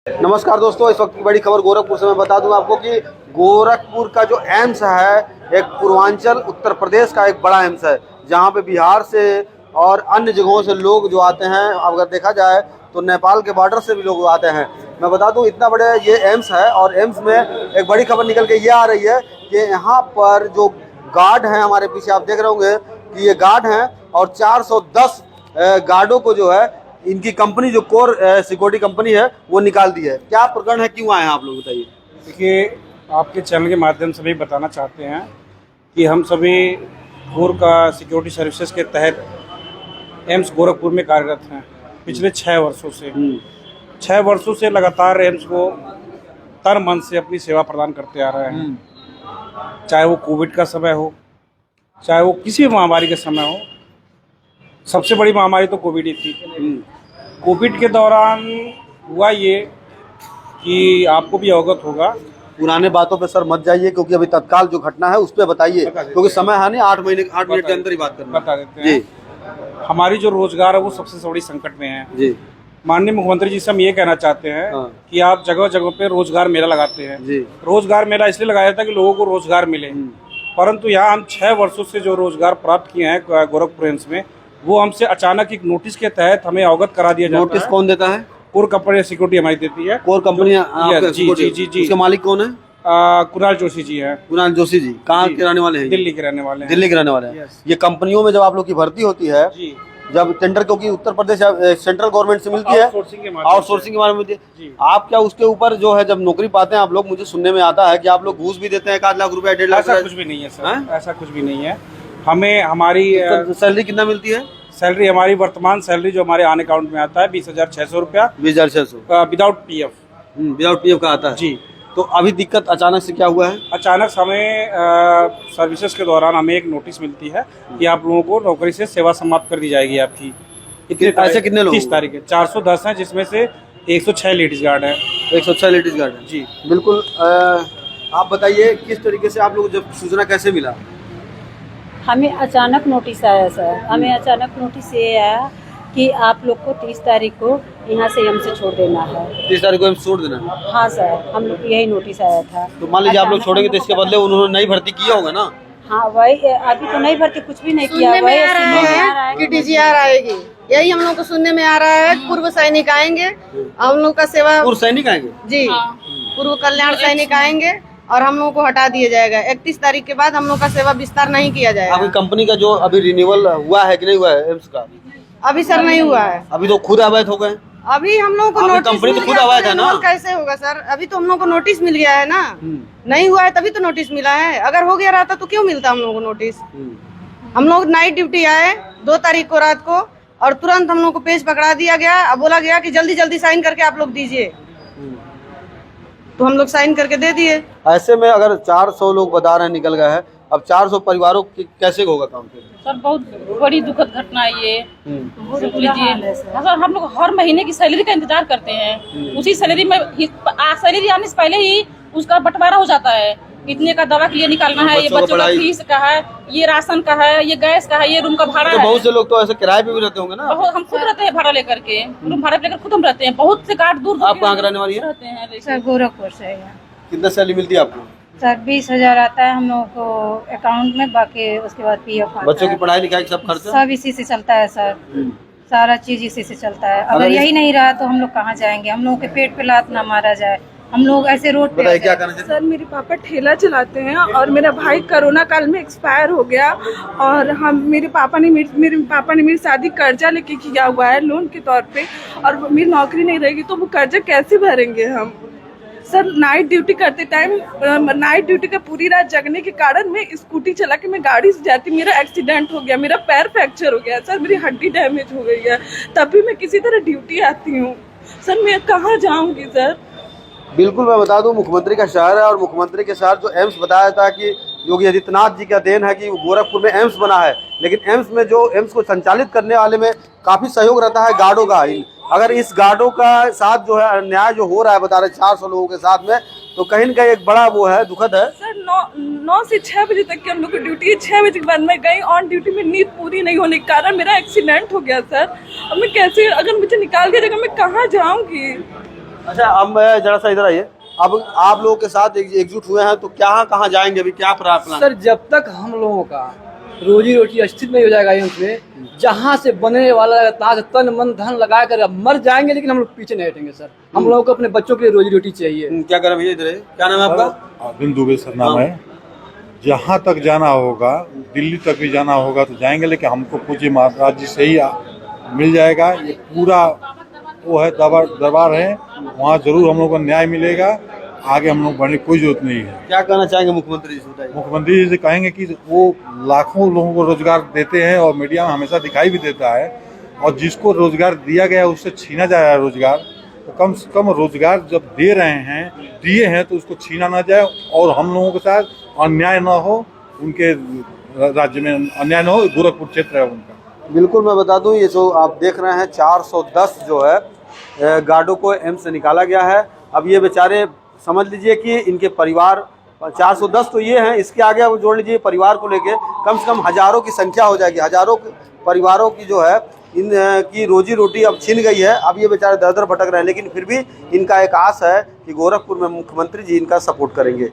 नमस्कार दोस्तों, इस वक्त की बड़ी खबर गोरखपुर से। मैं बता दूं आपको कि गोरखपुर का जो एम्स है एक पूर्वांचल उत्तर प्रदेश का एक बड़ा एम्स है, जहां पे बिहार से और अन्य जगहों से लोग जो आते हैं, अगर देखा जाए तो नेपाल के बॉर्डर से भी लोग आते हैं। मैं बता दूं इतना बड़ा ये एम्स है, और एम्स में एक बड़ी खबर निकल के ये आ रही है कि यहाँ पर जो गार्ड हैं, हमारे पीछे आप देख रहे होंगे कि ये गार्ड हैं, और 410 गार्डों को जो है इनकी कंपनी जो कोर सिक्योरिटी कंपनी है वो निकाल दी है। क्या प्रकरण है, क्यों आए हैं आप लोग, बताइए। देखिए, आपके चैनल के माध्यम से भी बताना चाहते हैं कि हम सभी कोर का सिक्योरिटी सर्विसेज के तहत एम्स गोरखपुर में कार्यरत हैं पिछले 6 वर्षों से। 6 वर्षों से लगातार एम्स को तन मन से अपनी सेवा प्रदान करते आ रहे हैं। चाहे वो कोविड का समय हो, चाहे वो किसी भी महामारी का समय हो। सबसे बड़ी महामारी तो कोविड ही थी। कोविड के दौरान हुआ ये कि आपको भी अवगत होगा। पुराने बातों पे सर मत जाइए, क्योंकि अभी तत्काल जो घटना है उस पर बताइए, क्योंकि समय है नहीं, 8 मिनट के अंदर ही बात करना। बता देते हैं। हमारी जो रोजगार है वो सबसे बड़ी संकट में है जी। माननीय मुख्यमंत्री जी से हम ये कहना चाहते हैं कि आप जगह जगह पे रोजगार मेला लगाते हैं जी। रोजगार मेला इसलिए लगाया जाता है कि लोगों को रोजगार मिले, परंतु यहाँ हम 6 वर्षों से जो रोजगार प्राप्त किए हैं गोरखपुर एम्स में, वो हमसे अचानक एक नोटिस के तहत हमें अवगत करा दिया जाता है। नोटिस कौन देता है? कोर कंपनी सिक्योरिटी हमारी देती है। कोर कंपनी जी। उसके मालिक कौन है? कुणाल जोशी जी हैं। कुणाल जोशी जी कहाँ के रहने वाले हैं? दिल्ली के रहने वाले हैं। दिल्ली के रहने वाले हैं। ये कंपनियों में जब आप लोग की भर्ती होती है, जब टेंडर, क्योंकि उत्तर प्रदेश सेंट्रल गवर्नमेंट से मिलती है, आउटसोर्सिंग के बारे में मिलती है, आप क्या उसके ऊपर जो है जब नौकरी पाते हैं आप लोग, मुझे सुनने में आता है कि आप लोग घूस भी देते हैं, 1 लाख रुपए 1.5 लाख? ऐसा कुछ भी नहीं है सर, ऐसा कुछ भी नहीं है। हमें हमारी सैलरी कितना मिलती है? सैलरी हमारी वर्तमान सैलरी जो हमारे ऑन अकाउंट में आता है 20,600 रुपया। 20,600 विदाउट पीएफ। विदाउट पीएफ का आता है जी। तो अभी दिक्कत अचानक से क्या हुआ है? अचानक हमें सर्विसेज के दौरान हमें एक नोटिस मिलती है कि आप लोगों को नौकरी से सेवा समाप्त कर दी जाएगी आपकी। ऐसे कितने लोग? 30 तारीख है। 410 है, जिसमें से 106 लेडीज गार्ड है। 106 लेडीज गार्ड है जी, बिल्कुल। आप बताइए किस तरीके से आप लोग जब सूचना कैसे मिला? हमें अचानक नोटिस आया सर। हमें अचानक नोटिस ये आया कि आप लोग को 30 तारीख को यहाँ से हमसे छोड़ देना है। 30 तारीख को छोड़ देना है? हाँ सर, हम लोग यही नोटिस आया था। तो मान लीजिए आप लोग छोड़ेंगे तो इसके बदले उन्होंने नई भर्ती किया होगा ना? हाँ, वही अभी तो नई भर्ती कुछ भी नहीं किया। वही आ रहा है कि डीजीआर आएगी, यही हम लोग को सुनने में आ रहा है। पूर्व सैनिक आएंगे, हम लोग का सेवा। पूर्व सैनिक आएंगे जी? पूर्व कल्याण सैनिक आएंगे और हम लोगों को हटा दिया जाएगा। 31 तारीख के बाद हम लोग का सेवा विस्तार नहीं किया जाएगा। आपकी कंपनी का जो अभी रिन्यूअल हुआ है कि नहीं हुआ है एम्स का? अभी सर नहीं हुआ है। अभी तो खुद अवैध हो गए। अभी हम लोग को नोटिस कंपनी तो खुद अवैध है ना? कैसे होगा सर? अभी तो हम लोग को नोटिस मिल गया है ना। नहीं हुआ है तभी तो नोटिस मिला है। अगर हो गया रहता तो क्यों मिलता हम लोग को नोटिस? हम लोग नाइट ड्यूटी आए 2 तारीख को रात को, और तुरंत हम लोग को पेज पकड़ा दिया गया। अब बोला गया कि जल्दी जल्दी साइन करके आप लोग दीजिए, तो हम लोग साइन करके दे दिए। ऐसे में अगर 400 लोग बता रहे हैं निकल गए हैं, अब 400 परिवारों की कैसे होगा काम? सर बहुत बड़ी दुखद घटना है ये। लीजिए सर, हम लोग हर महीने की सैलरी का इंतजार करते हैं। उसी सैलरी में सैलरी आने से पहले ही उसका बंटवारा हो जाता है। इतने का दवा के लिए निकालना है, ये बच्चों का फीस का है, ये राशन का है, ये गैस का है, ये रूम का भाड़ा है। बहुत से लोग तो ऐसे किराए पे भी रहते होंगे ना? बहुत, हम खुद रहते हैं भाड़ा लेकर के, रूम भाड़ा लेकर खुद हम रहते हैं। बहुत से गार्ड दूर आप कहाँ रहने वाली है? रहते हैं सर गोरखपुर से। कितना सैलरी मिलती है आपको? सर 20,000 आता है हम लोगों को अकाउंट में, बाकी उसके बाद पीएफ। बच्चों की पढ़ाई लिखाई सब खर्च सब इसी से चलता है सर। सारा चीज इसी से चलता है। अगर यही नहीं रहा तो हम लोग कहाँ जाएंगे? हम लोगों के पेट पे लात ना मारा जाए। हम लोग ऐसे रोड पे क्या करना चाहिए? सर मेरे पापा ठेला चलाते हैं और मेरा भाई कोरोना काल में एक्सपायर हो गया, और मेरे पापा ने मेरी शादी कर्जा लेके किया हुआ है लोन के तौर पे, और मेरी नौकरी नहीं रहेगी तो वो कर्जा कैसे भरेंगे हम? सर नाइट ड्यूटी करते टाइम, नाइट ड्यूटी का पूरी रात जगने के कारण मैं स्कूटी चला के मैं गाड़ी से जाती, मेरा एक्सीडेंट हो गया, मेरा पैर फ्रैक्चर हो गया सर, मेरी हड्डी डैमेज हो गई है, तब भी मैं किसी तरह ड्यूटी आती हूँ। सर मैं कहाँ जाऊँगी सर? बिल्कुल, मैं बता दूं मुख्यमंत्री का शहर है, और मुख्यमंत्री के शहर जो एम्स बताया था कि योगी आदित्यनाथ जी का देन है कि गोरखपुर में एम्स बना है, लेकिन एम्स में जो एम्स को संचालित करने वाले में काफ़ी सहयोग रहता है गार्डों का। अगर इस गार्डों का साथ जो है अन्याय जो हो रहा है, बता रहे 400 लोगों के साथ में, तो कहीं न कहीं एक बड़ा वो है, दुखद है। सर 9 से 6 बजे तक की हम लोग की ड्यूटी है। 6 बजे के बाद मैं गई ऑन ड्यूटी में, नींद पूरी नहीं होने के कारण मेरा एक्सीडेंट हो गया सर। अब मैं कैसे, अगर मुझे निकाल दिया जाएगा मैं कहाँ जाऊँगी? अच्छा, अब मैं जरा सा इधर आइए। अब आप लोगों के साथ एकजुट हुए हैं तो क्या कहाँ जाएंगे अभी, क्या प्लान? सर जब तक हम लोगों का रोजी रोटी अस्तित्व नहीं हो जाएगा एम्स में, जहाँ से बनने वाला ताज तन मन धन लगा कर अब मर जाएंगे, लेकिन हम लोग पीछे नहीं हटेंगे सर। हम लोगों को अपने बच्चों के लिए रोजी रोटी चाहिए। क्या करें भैया, इधर क्या नाम है आपका? अरविंद दुबे सर नाम है। जहाँ तक जाना होगा, दिल्ली तक भी जाना होगा तो जाएंगे, लेकिन हमको पूज्य महाराज जी से ही मिल जाएगा। ये पूरा वो है दरबार है, वहाँ जरूर हम लोग को न्याय मिलेगा। आगे हम लोग बढ़ने की कोई जरूरत नहीं है। क्या कहना चाहेंगे मुख्यमंत्री जी से, बताइए। मुख्यमंत्री जी से कहेंगे कि वो लाखों लोगों को रोजगार देते हैं और मीडिया में हमेशा दिखाई भी देता है, और जिसको रोजगार दिया गया है उससे छीना जा रहा है रोजगार, तो कम से कम रोजगार जब दिए हैं तो उसको छीना ना जाए और हम लोगों के साथ अन्याय न हो, उनके राज्य में अन्याय न हो। गोरखपुर क्षेत्र है उनका। बिल्कुल, मैं बता दूं, ये जो आप देख रहे हैं 410 जो है गार्डों को एम्स से निकाला गया है। अब ये बेचारे समझ लीजिए कि इनके परिवार 410 तो ये हैं, इसके आगे अब जोड़ लीजिए परिवार को लेके कम से कम हजारों की संख्या हो जाएगी। हजारों परिवारों की जो है इन की रोजी रोटी अब छिन गई है। अब ये बेचारे दर दर भटक रहे हैं, लेकिन फिर भी इनका एक आस है कि गोरखपुर में मुख्यमंत्री जी इनका सपोर्ट करेंगे।